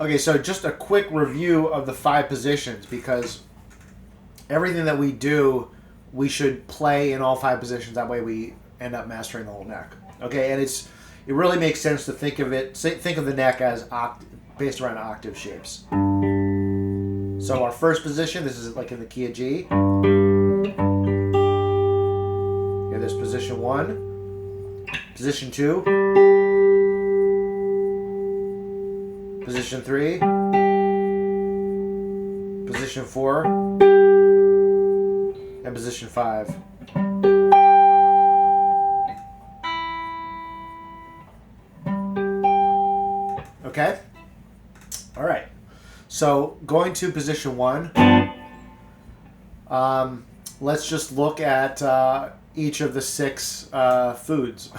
Okay, so just a quick review of the 5 positions, because everything that we do, we should play in all 5 positions. That way we end up mastering the whole neck. Okay, and it really makes sense to think of the neck as based around octave shapes. So our first position, this is like in the key of G. Okay, there's position 1, position 2, position 3, position 4, and position 5. Okay? All right. So going to position 1, let's just look at each of the 6 foods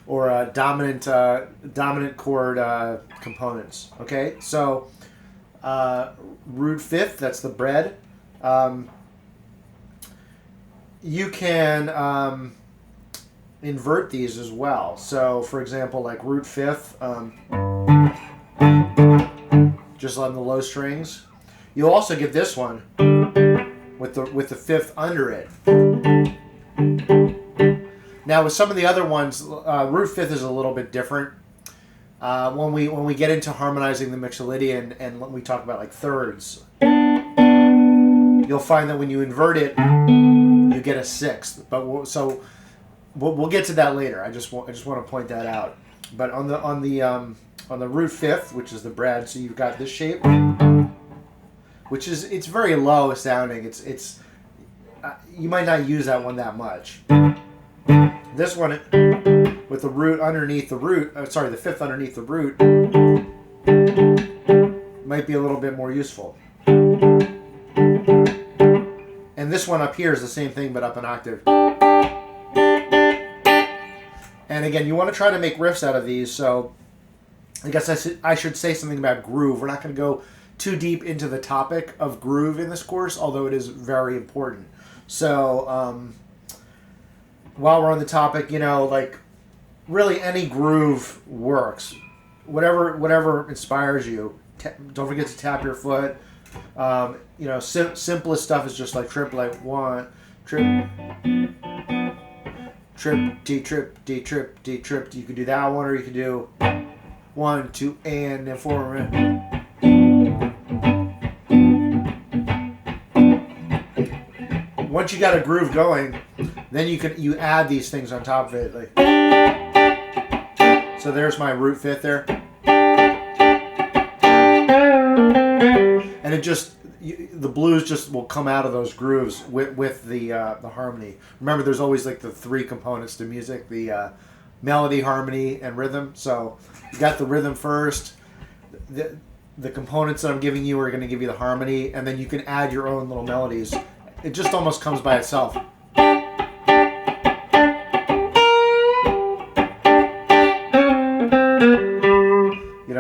or dominant chord components. Okay, so root 5th, that's the bread. You can invert these as well. So for example, like root 5th, just on the low strings. You'll also get this one with the 5th under it. Now with some of the other ones, root 5th is a little bit different. When we get into harmonizing the Mixolydian and when we talk about like thirds, you'll find that when you invert it, you get a 6th. But we'll get to that later. I just want to point that out. But on the root 5th, which is the bread, so you've got this shape, which is, it's very low sounding. It's you might not use that one that much. This one with the root underneath the root, the 5th underneath the root, might be a little bit more useful. And this one up here is the same thing, but up an octave. And again, you want to try to make riffs out of these, so I guess I should say something about groove. We're not going to go too deep into the topic of groove in this course, although it is very important. So while we're on the topic, like really any groove works. Whatever inspires you. Don't forget to tap your foot. Simplest stuff is just like trip, like 1, trip, D, trip, D, trip, D, trip. You could do that one, or you could do 1, 2, and then 4. Once you got a groove going, then you add these things on top of it. Like, so there's my root 5th there, and it just the blues just will come out of those grooves with the harmony. Remember, there's always like the 3 components to music: the melody, harmony, and rhythm. So you got the rhythm first. The components that I'm giving you are going to give you the harmony, and then you can add your own little melodies. It just almost comes by itself.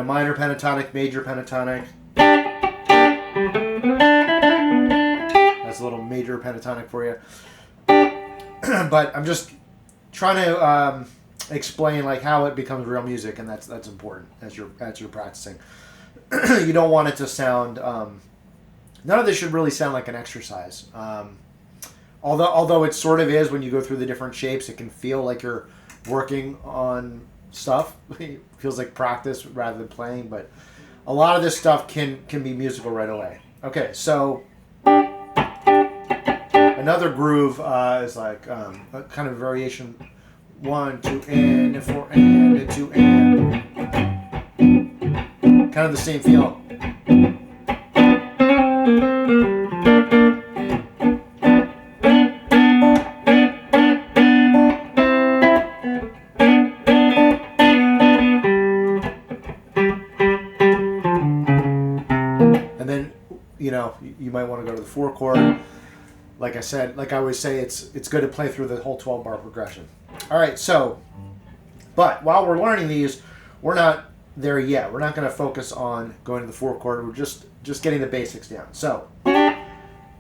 Minor pentatonic, major pentatonic. That's a little major pentatonic for you. But I'm just trying to explain like how it becomes real music, and that's important as you're practicing. You don't want it to sound. None of this should really sound like an exercise. Although it sort of is when you go through the different shapes, it can feel like you're working on stuff. It feels like practice rather than playing, but a lot of this stuff can be musical right away. Okay, so another groove is like a kind of variation: 1, 2, and 4, and 2, and. Kind of the same feel. And then, you might want to go to the 4 chord. Like I said, like I always say, it's good to play through the whole 12-bar progression. All right, so, but while we're learning these, we're not there yet. We're not going to focus on going to the 4 chord. We're just getting the basics down. So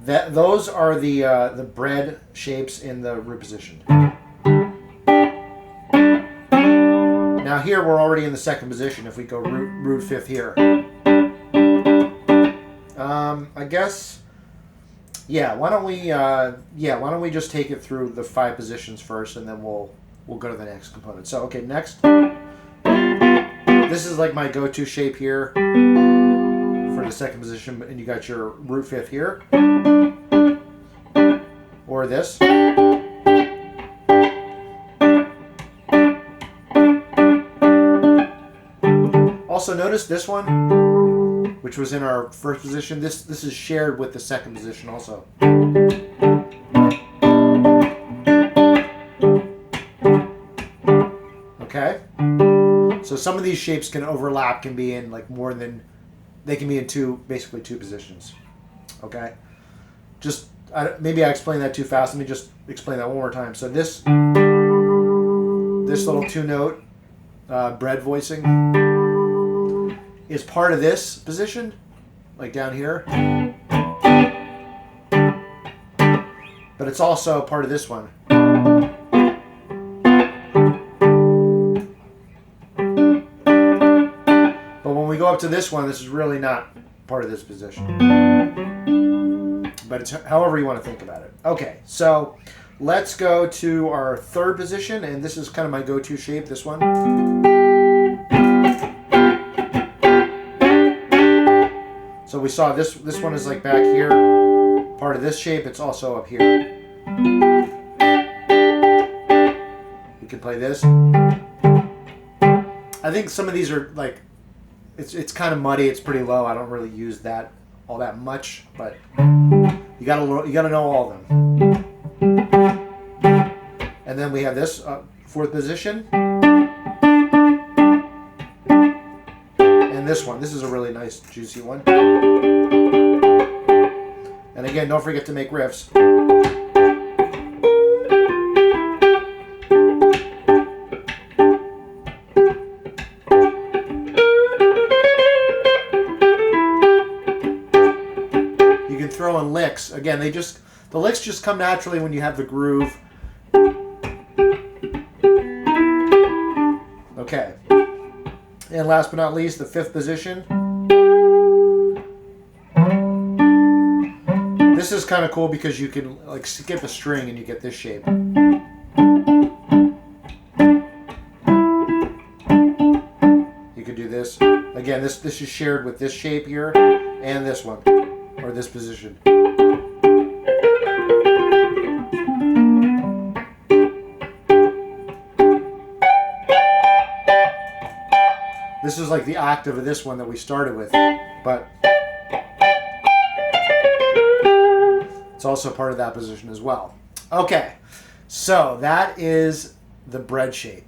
those are the bread shapes in the root position. Now here we're already in the 2nd position. If we go root 5th here, I guess, yeah. Why don't we just take it through the 5 positions first, and then we'll go to the next component. So, okay, next. This is like my go-to shape here for the second position, and you got your root fifth here, or this. Also, notice this one, which was in our first position. This is shared with the second position also. Okay. So some of these shapes can overlap, can be in like more than, they can be in basically two positions. Okay. Just maybe I explained that too fast. Let me just explain that one more time. So this little 2-note bread voicing is part of this position, like down here, but it's also part of this one. But when we go up to this one, this is really not part of this position, but it's however you want to think about it. Okay, so let's go to our third position, and this is kind of my go-to shape, this one. So we saw this one is like back here, part of this shape. It's also up here. You can play this. I think some of these are like, it's kind of muddy. It's pretty low. I don't really use that all that much, but you gotta know all of them. And then we have this fourth position, and this one. This is a really nice, juicy one. And again, don't forget to make riffs. You can throw in licks. Again, the licks just come naturally when you have the groove. Okay. And last but not least, the fifth position. This is kind of cool because you can like skip a string and you get this shape. You could do this. Again, this is shared with this shape here and this one, or this position. This is like the octave of this one that we started with, but it's also part of that position as well. Okay, so that is the bread shape.